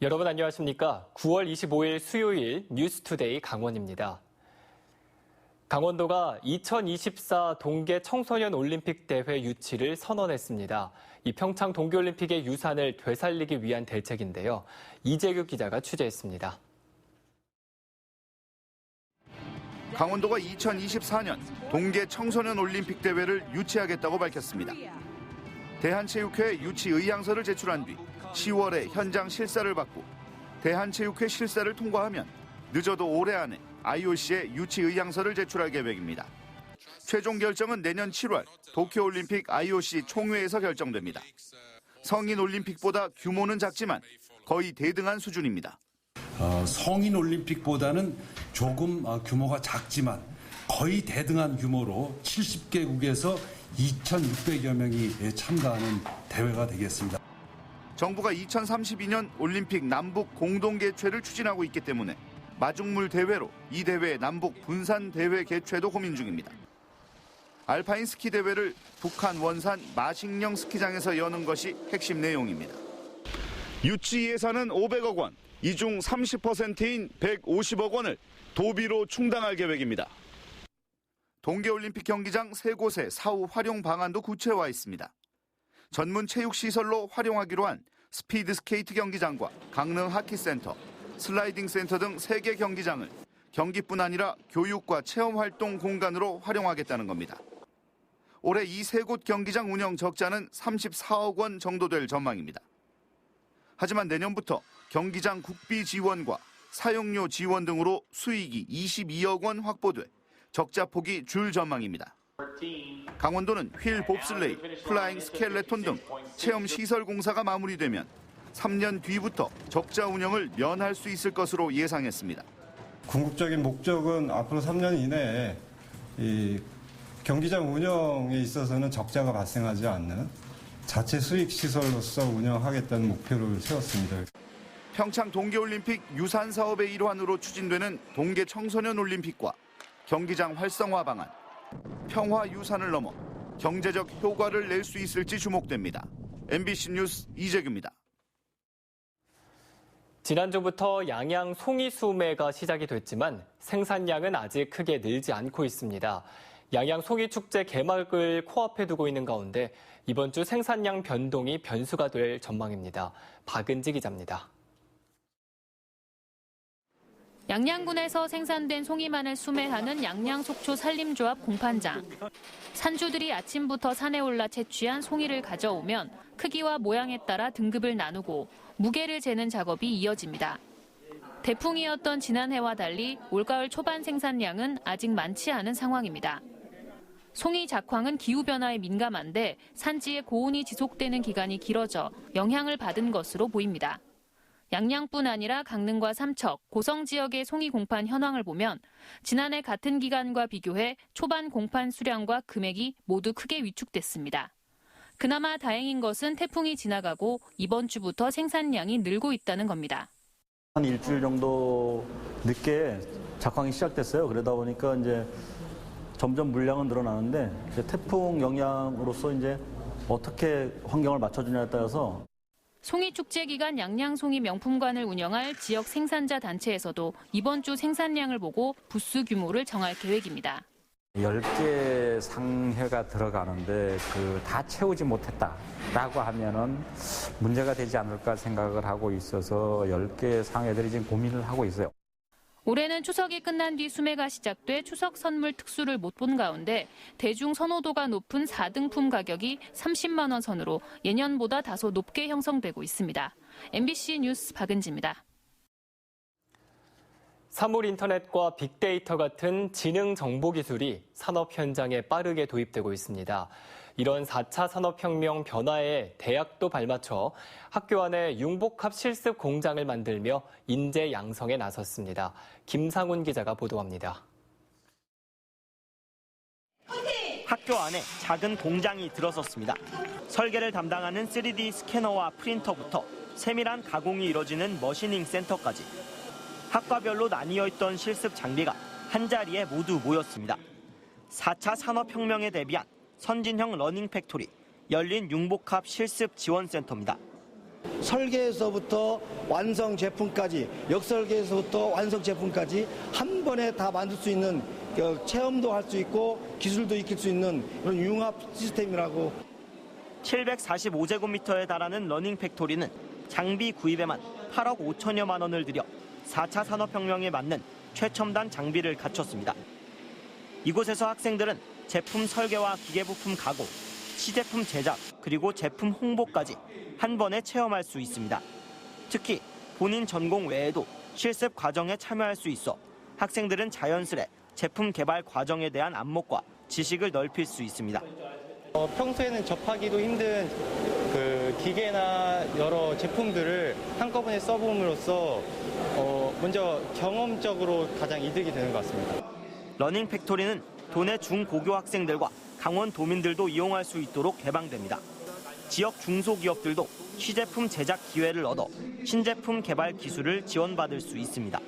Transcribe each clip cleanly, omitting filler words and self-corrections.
여러분 안녕하십니까? 9월 25일 수요일 뉴스투데이 강원입니다. 강원도가 2024 동계 청소년 올림픽 대회 유치를 선언했습니다. 이 평창 동계올림픽의 유산을 되살리기 위한 대책인데요. 이재규 기자가 취재했습니다. 강원도가 2024년 동계 청소년 올림픽 대회를 유치하겠다고 밝혔습니다. 대한체육회 유치 의향서를 제출한 뒤 10월에 현장 실사를 받고 대한체육회 실사를 통과하면 늦어도 올해 안에 IOC에 유치 의향서를 제출할 계획입니다. 최종 결정은 내년 7월 도쿄올림픽 IOC 총회에서 결정됩니다. 성인 올림픽보다 규모는 작지만 거의 대등한 수준입니다. 성인 올림픽보다는 조금 규모가 작지만 거의 대등한 규모로 70개국에서 2,600여 명이 참가하는 대회가 되겠습니다. 정부가 2032년 올림픽 남북 공동 개최를 추진하고 있기 때문에 마중물 대회로 이 대회 남북 분산 대회 개최도 고민 중입니다. 알파인 스키 대회를 북한 원산 마식령 스키장에서 여는 것이 핵심 내용입니다. 유치 예산은 500억 원, 이 중 30%인 150억 원을 도비로 충당할 계획입니다. 동계올림픽 경기장 3곳의 사후 활용 방안도 구체화해 있습니다. 전문 체육시설로 활용하기로 한 스피드 스케이트 경기장과 강릉 하키센터, 슬라이딩 센터 등 3개 경기장을 경기뿐 아니라 교육과 체험활동 공간으로 활용하겠다는 겁니다. 올해 이 3곳 경기장 운영 적자는 34억 원 정도 될 전망입니다. 하지만 내년부터 경기장 국비 지원과 사용료 지원 등으로 수익이 22억 원 확보돼 적자 폭이 줄 전망입니다. 강원도는 휠 봅슬레이, 플라잉 스켈레톤 등 체험 시설 공사가 마무리되면 3년 뒤부터 적자 운영을 면할 수 있을 것으로 예상했습니다. 궁극적인 목적은 앞으로 3년 이내에 이 경기장 운영에 있어서는 적자가 발생하지 않는 자체 수익 시설로서 운영하겠다는 목표를 세웠습니다. 평창 동계올림픽 유산 사업의 일환으로 추진되는 동계 청소년 올림픽과 경기장 활성화 방안, 평화 유산을 넘어 경제적 효과를 낼 수 있을지 주목됩니다. MBC 뉴스 이재규입니다. 지난주부터 양양 송이 수매가 시작이 됐지만 생산량은 아직 크게 늘지 않고 있습니다. 양양 송이 축제 개막을 코앞에 두고 있는 가운데 이번 주 생산량 변동이 변수가 될 전망입니다. 박은지 기자입니다. 양양군에서 생산된 송이만을 수매하는 양양속초 산림조합 공판장. 산주들이 아침부터 산에 올라 채취한 송이를 가져오면 크기와 모양에 따라 등급을 나누고 무게를 재는 작업이 이어집니다. 대풍이었던 지난해와 달리 올가을 초반 생산량은 아직 많지 않은 상황입니다. 송이 작황은 기후변화에 민감한데 산지의 고온이 지속되는 기간이 길어져 영향을 받은 것으로 보입니다. 양양뿐 아니라 강릉과 삼척, 고성 지역의 송이 공판 현황을 보면 지난해 같은 기간과 비교해 초반 공판 수량과 금액이 모두 크게 위축됐습니다. 그나마 다행인 것은 태풍이 지나가고 이번 주부터 생산량이 늘고 있다는 겁니다. 한 일주일 정도 늦게 작황이 시작됐어요. 그러다 보니까 이제 점점 물량은 늘어나는데 이제 태풍 영향으로서 이제 어떻게 환경을 맞춰주냐에 따라서 송이 축제 기간 양양송이 명품관을 운영할 지역 생산자 단체에서도 이번 주 생산량을 보고 부스 규모를 정할 계획입니다. 10개 상회가 들어가는데 다 채우지 못했다라고 하면은 문제가 되지 않을까 생각을 하고 있어서 10개 상회들이 지금 고민을 하고 있어요. 올해는 추석이 끝난 뒤 수매가 시작돼 추석 선물 특수를 못 본 가운데 대중 선호도가 높은 4등품 가격이 30만 원 선으로 예년보다 다소 높게 형성되고 있습니다. MBC 뉴스 박은지입니다. 사물 인터넷과 빅데이터 같은 지능 정보 기술이 산업 현장에 빠르게 도입되고 있습니다. 이런 4차 산업혁명 변화에 대학도 발맞춰 학교 안에 융복합 실습 공장을 만들며 인재 양성에 나섰습니다. 김상훈 기자가 보도합니다. 학교 안에 작은 공장이 들어섰습니다. 설계를 담당하는 3D 스캐너와 프린터부터 세밀한 가공이 이뤄지는 머시닝 센터까지 학과별로 나뉘어 있던 실습 장비가 한자리에 모두 모였습니다. 4차 산업혁명에 대비한 선진형 러닝 팩토리, 열린 융복합 실습 지원센터입니다. 설계에서부터 완성 제품까지, 역설계에서부터 완성 제품까지 한 번에 다 만들 수 있는 체험도 할 수 있고 기술도 익힐 수 있는 그런 융합 시스템이라고. 745제곱미터에 달하는 러닝 팩토리는 장비 구입에만 8억 5천여만 원을 들여 4차 산업혁명에 맞는 최첨단 장비를 갖췄습니다. 이곳에서 학생들은 제품 설계와 기계부품 가공, 시제품 제작, 그리고 제품 홍보까지 한 번에 체험할 수 있습니다. 특히 본인 전공 외에도 실습 과정에 참여할 수 있어 학생들은 자연스레 제품 개발 과정에 대한 안목과 지식을 넓힐 수 있습니다. 평소에는 접하기도 힘든 그 기계나 여러 제품들을 한꺼번에 써봄으로써 먼저 경험적으로 가장 이득이 되는 것 같습니다. 러닝 팩토리는 도내 중고교 학생들과 강원 도민들도 이용할 수 있도록 개방됩니다. 지역 중소기업들도 시제품 제작 기회를 얻어 신제품 개발 기술을 지원받을 수 있습니다.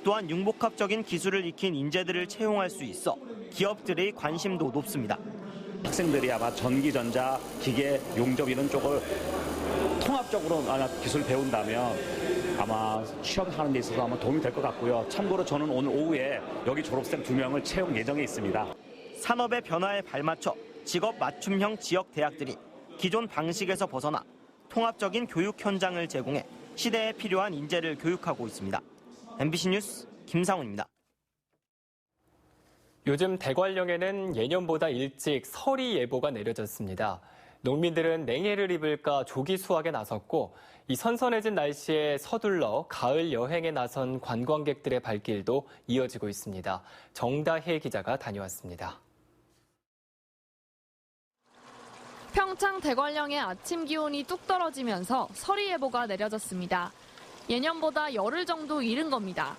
또한 융복합적인 기술을 익힌 인재들을 채용할 수 있어 기업들의 관심도 높습니다. 학생들이 아마 전기, 전자, 기계, 용접 이런 쪽을 통합적으로 기술을 배운다면 아마 취업하는 데 있어서 아마 도움이 될 것 같고요. 참고로 저는 오늘 오후에 여기 졸업생 2명을 채용 예정에 있습니다. 산업의 변화에 발맞춰 직업 맞춤형 지역 대학들이 기존 방식에서 벗어나 통합적인 교육 현장을 제공해 시대에 필요한 인재를 교육하고 있습니다. MBC 뉴스 김상훈입니다. 요즘 대관령에는 예년보다 일찍 설이 예보가 내려졌습니다. 농민들은 냉해를 입을까 조기 수확에 나섰고 이 선선해진 날씨에 서둘러 가을 여행에 나선 관광객들의 발길도 이어지고 있습니다. 정다혜 기자가 다녀왔습니다. 평창 대관령의 아침 기온이 뚝 떨어지면서 서리 예보가 내려졌습니다. 예년보다 열흘 정도 이른 겁니다.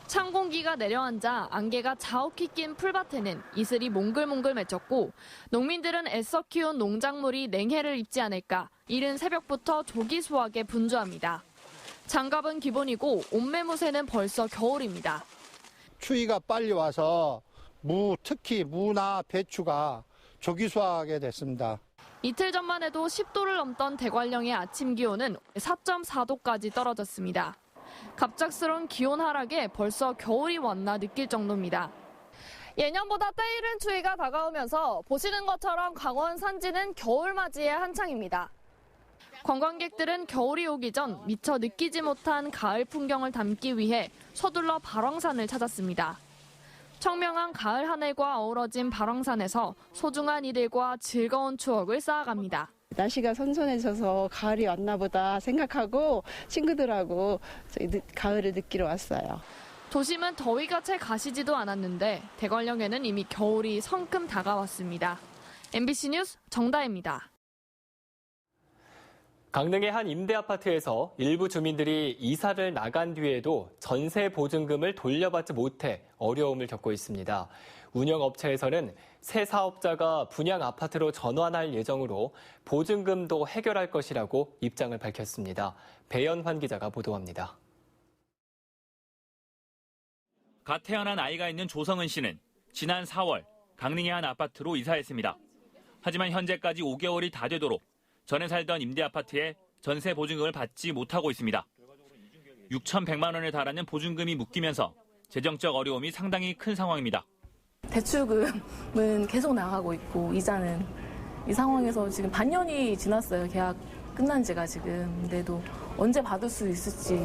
찬 공기가 내려앉아 안개가 자욱히 낀 풀밭에는 이슬이 몽글몽글 맺혔고 농민들은 애써 키운 농작물이 냉해를 입지 않을까 이른 새벽부터 조기 수확에 분주합니다. 장갑은 기본이고 옷매무새는 벌써 겨울입니다. 추위가 빨리 와서 특히 무나 배추가 조기 수확하게 됐습니다. 이틀 전만 해도 10도를 넘던 대관령의 아침 기온은 4.4도까지 떨어졌습니다. 갑작스러운 기온 하락에 벌써 겨울이 왔나 느낄 정도입니다. 예년보다 때이른 추위가 다가오면서 보시는 것처럼 강원 산지는 겨울 맞이에 한창입니다. 관광객들은 겨울이 오기 전 미처 느끼지 못한 가을 풍경을 담기 위해 서둘러 발왕산을 찾았습니다. 청명한 가을 하늘과 어우러진 발왕산에서 소중한 이들과 즐거운 추억을 쌓아갑니다. 날씨가 선선해져서 가을이 왔나 보다 생각하고 친구들하고 가을을 느끼러 왔어요. 도심은 더위가 채 가시지도 않았는데 대관령에는 이미 겨울이 성큼 다가왔습니다. MBC 뉴스 정다혜입니다. 강릉의 한 임대 아파트에서 일부 주민들이 이사를 나간 뒤에도 전세 보증금을 돌려받지 못해 어려움을 겪고 있습니다. 운영업체에서는 새 사업자가 분양 아파트로 전환할 예정으로 보증금도 해결할 것이라고 입장을 밝혔습니다. 배연환 기자가 보도합니다. 갓 태어난 아이가 있는 조성은 씨는 지난 4월 강릉의 한 아파트로 이사했습니다. 하지만 현재까지 5개월이 다 되도록 전에 살던 임대 아파트에 전세 보증금을 받지 못하고 있습니다. 6,100만 원에 달하는 보증금이 묶이면서 재정적 어려움이 상당히 큰 상황입니다. 대출금은 계속 나가고 있고 이자는 이 상황에서 지금 반년이 지났어요. 계약 끝난 지가 지금. 근데도 언제 받을 수 있을지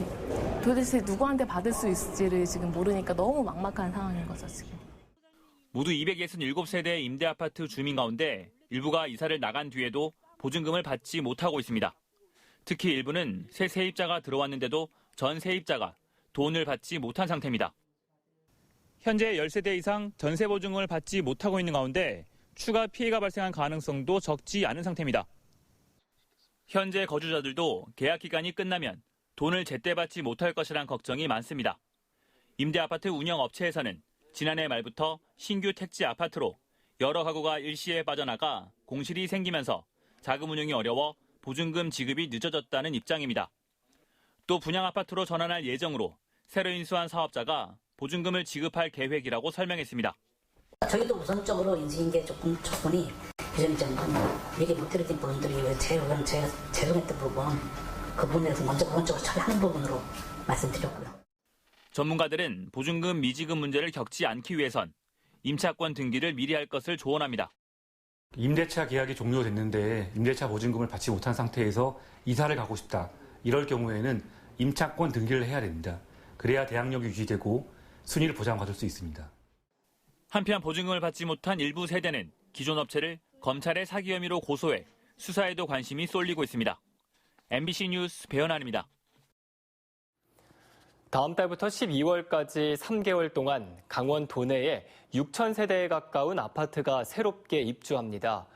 도대체 누구한테 받을 수 있을지를 지금 모르니까 너무 막막한 상황인 거죠, 지금. 모두 267세대의 임대 아파트 주민 가운데 일부가 이사를 나간 뒤에도 보증금을 받지 못하고 있습니다. 특히 일부는 새 세입자가 들어왔는데도 전 세입자가 돈을 받지 못한 상태입니다. 현재 10세대 이상 전세 보증금을 받지 못하고 있는 가운데 추가 피해가 발생한 가능성도 적지 않은 상태입니다. 현재 거주자들도 계약 기간이 끝나면 돈을 제때 받지 못할 것이란 걱정이 많습니다. 임대 아파트 운영 업체에서는 지난해 말부터 신규 택지 아파트로 여러 가구가 일시에 빠져나가 공실이 생기면서 자금 운용이 어려워 보증금 지급이 늦어졌다는 입장입니다. 또 분양 아파트로 전환할 예정으로 새로 인수한 사업자가 보증금을 지급할 계획이라고 설명했습니다. 저희도 우선적으로 인수인 게 조금 처분이 비전이 좀 얘기 못 드렸던 부분들이 제가 죄송했던 부분 그 부분에 대해서 먼저 우선적으로 처리하는 부분으로 말씀드렸고요. 전문가들은 보증금 미지급 문제를 겪지 않기 위해선 임차권 등기를 미리 할 것을 조언합니다. 임대차 계약이 종료됐는데 임대차 보증금을 받지 못한 상태에서 이사를 가고 싶다. 이럴 경우에는 임차권 등기를 해야 됩니다. 그래야 대항력이 유지되고 순위를 보장받을 수 있습니다. 한편 보증금을 받지 못한 일부 세대는 기존 업체를 검찰의 사기 혐의로 고소해 수사에도 관심이 쏠리고 있습니다. MBC 뉴스 배현환입니다. 다음 달부터 12월까지 3개월 동안 강원 도내에 6,000세대에 가까운 아파트가 새롭게 입주합니다.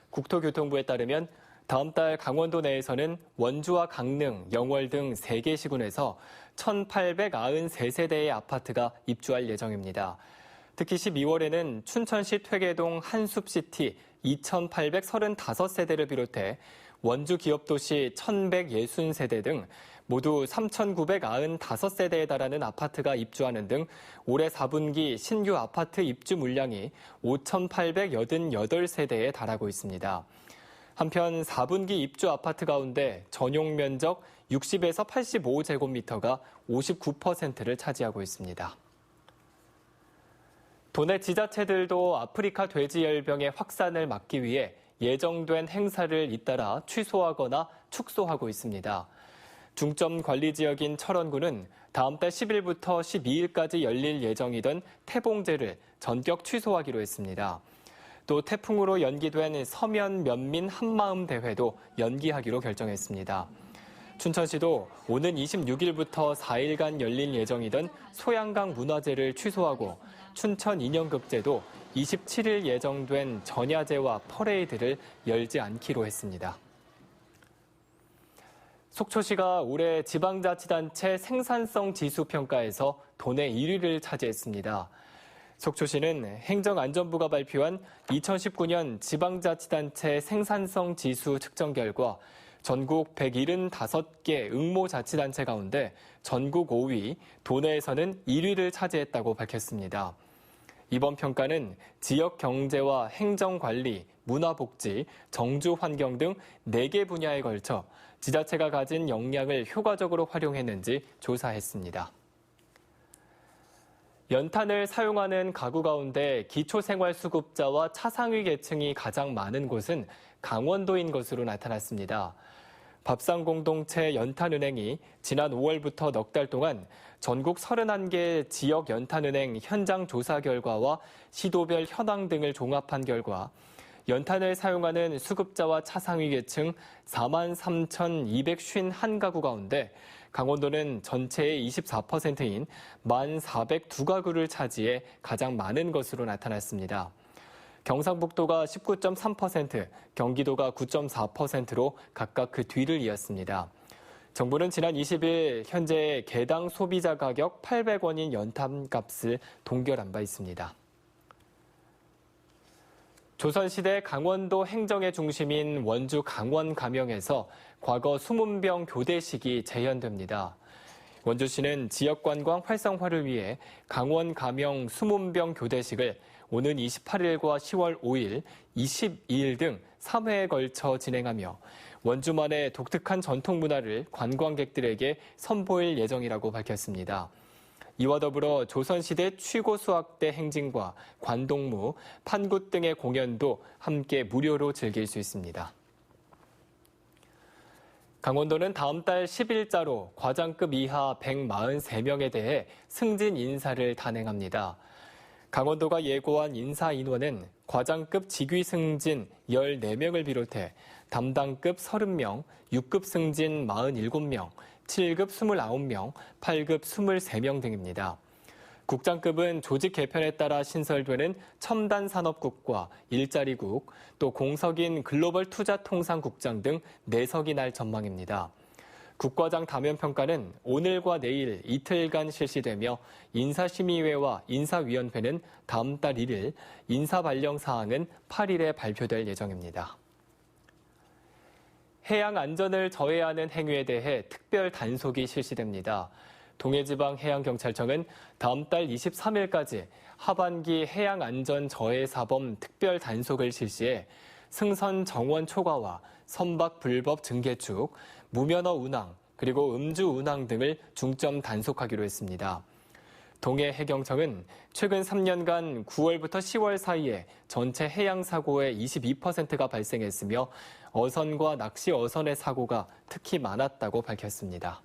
국토교통부에 따르면 다음 달 강원도 내에서는 원주와 강릉, 영월 등 3개 시군에서 1,893세대의 아파트가 입주할 예정입니다. 특히 12월에는 춘천시 퇴계동 한숲시티 2,835세대를 비롯해 원주 기업도시 1,160세대 등 모두 3,995세대에 달하는 아파트가 입주하는 등 올해 4분기 신규 아파트 입주 물량이 5,888세대에 달하고 있습니다. 한편 4분기 입주 아파트 가운데 전용 면적 60에서 85제곱미터가 59%를 차지하고 있습니다. 도내 지자체들도 아프리카 돼지열병의 확산을 막기 위해 예정된 행사를 잇따라 취소하거나 축소하고 있습니다. 중점 관리 지역인 철원구는 다음 달 10일부터 12일까지 열릴 예정이던 태봉제를 전격 취소하기로 했습니다. 또 태풍으로 연기된 서면 면민 한마음 대회도 연기하기로 결정했습니다. 춘천시도 오는 26일부터 4일간 열릴 예정이던 소양강 문화제를 취소하고 춘천 인형극제도 27일 예정된 전야제와 퍼레이드를 열지 않기로 했습니다. 속초시가 올해 지방자치단체 생산성 지수 평가에서 도내 1위를 차지했습니다. 속초시는 행정안전부가 발표한 2019년 지방자치단체 생산성 지수 측정 결과 전국 175개 응모자치단체 가운데 전국 5위, 도내에서는 1위를 차지했다고 밝혔습니다. 이번 평가는 지역 경제와 행정관리, 문화복지, 정주환경 등 4개 분야에 걸쳐 지자체가 가진 역량을 효과적으로 활용했는지 조사했습니다. 연탄을 사용하는 가구 가운데 기초생활수급자와 차상위 계층이 가장 많은 곳은 강원도인 것으로 나타났습니다. 밥상공동체 연탄은행이 지난 5월부터 넉 달 동안 전국 31개 지역 연탄은행 현장 조사 결과와 시도별 현황 등을 종합한 결과 연탄을 사용하는 수급자와 차상위 계층 43,251가구 가운데 강원도는 전체의 24%인 1,402가구를 차지해 가장 많은 것으로 나타났습니다. 경상북도가 19.3%, 경기도가 9.4%로 각각 그 뒤를 이었습니다. 정부는 지난 20일 현재 개당 소비자 가격 800원인 연탄값을 동결한 바 있습니다. 조선시대 강원도 행정의 중심인 원주 강원 가명에서 과거 수문병 교대식이 재현됩니다. 원주시는 지역관광 활성화를 위해 강원 가명 수문병 교대식을 오는 28일과 10월 5일, 22일 등 3회에 걸쳐 진행하며 원주만의 독특한 전통 문화를 관광객들에게 선보일 예정이라고 밝혔습니다. 이와 더불어 조선시대 취고수학대 행진과 관동무, 판굿 등의 공연도 함께 무료로 즐길 수 있습니다. 강원도는 다음 달 10일자로 과장급 이하 143명에 대해 승진 인사를 단행합니다. 강원도가 예고한 인사 인원은 과장급 직위 승진 14명을 비롯해 담당급 30명, 6급 승진 47명, 7급 29명, 8급 23명 등입니다. 국장급은 조직 개편에 따라 신설되는 첨단 산업국과 일자리국, 또 공석인 글로벌 투자통상국장 등 4석이 날 전망입니다. 국과장 다면평가는 오늘과 내일 이틀간 실시되며 인사심의회와 인사위원회는 다음 달 1일, 인사발령사항은 8일에 발표될 예정입니다. 해양 안전을 저해하는 행위에 대해 특별 단속이 실시됩니다. 동해지방해양경찰청은 다음 달 23일까지 하반기 해양안전 저해 사범 특별 단속을 실시해 승선 정원 초과와 선박 불법 증개축, 무면허 운항, 그리고 음주 운항 등을 중점 단속하기로 했습니다. 동해해경청은 최근 3년간 9월부터 10월 사이에 전체 해양 사고의 22%가 발생했으며 어선과 낚시 어선의 사고가 특히 많았다고 밝혔습니다.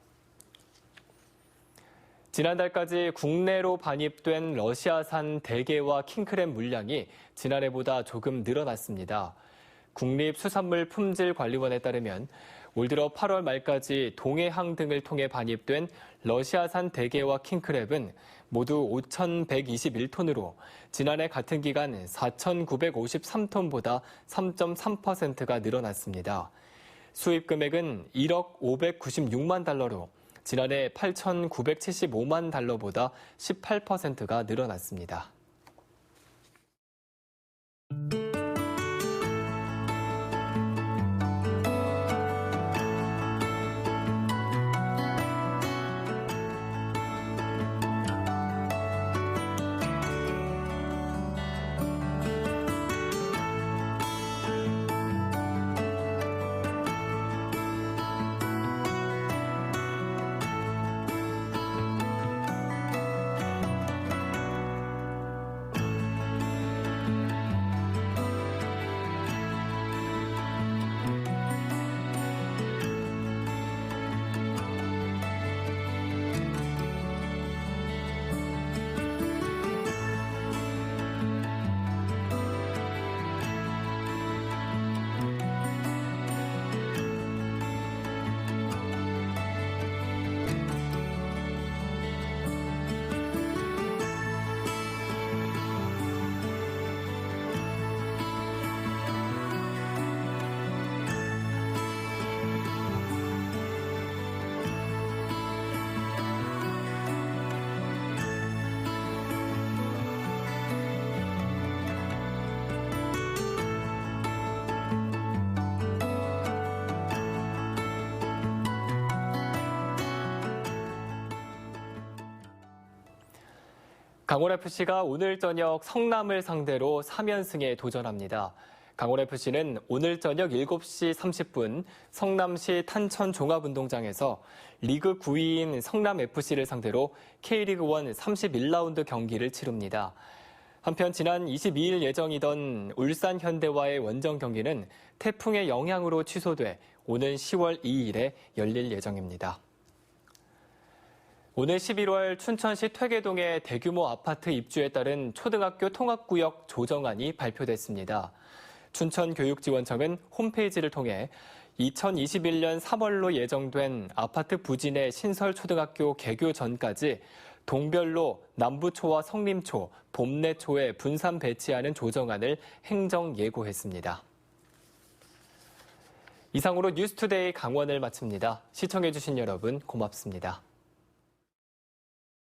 지난달까지 국내로 반입된 러시아산 대게와 킹크랩 물량이 지난해보다 조금 늘어났습니다. 국립수산물품질관리원에 따르면 올 들어 8월 말까지 동해항 등을 통해 반입된 러시아산 대게와 킹크랩은 모두 5,121톤으로 지난해 같은 기간 4,953톤보다 3.3%가 늘어났습니다. 수입 금액은 1억 596만 달러로 지난해 8,975만 달러보다 18%가 늘어났습니다. 강원FC가 오늘 저녁 성남을 상대로 3연승에 도전합니다. 강원FC는 오늘 저녁 7시 30분 성남시 탄천종합운동장에서 리그 9위인 성남FC를 상대로 K리그1 31라운드 경기를 치릅니다. 한편 지난 22일 예정이던 울산 현대와의 원정 경기는 태풍의 영향으로 취소돼 오는 10월 2일에 열릴 예정입니다. 오늘 11월 춘천시 퇴계동의 대규모 아파트 입주에 따른 초등학교 통합구역 조정안이 발표됐습니다. 춘천교육지원청은 홈페이지를 통해 2021년 3월로 예정된 아파트 부진의 신설초등학교 개교 전까지 동별로 남부초와 성림초, 봄내초에 분산 배치하는 조정안을 행정 예고했습니다. 이상으로 뉴스투데이 강원을 마칩니다. 시청해주신 여러분 고맙습니다.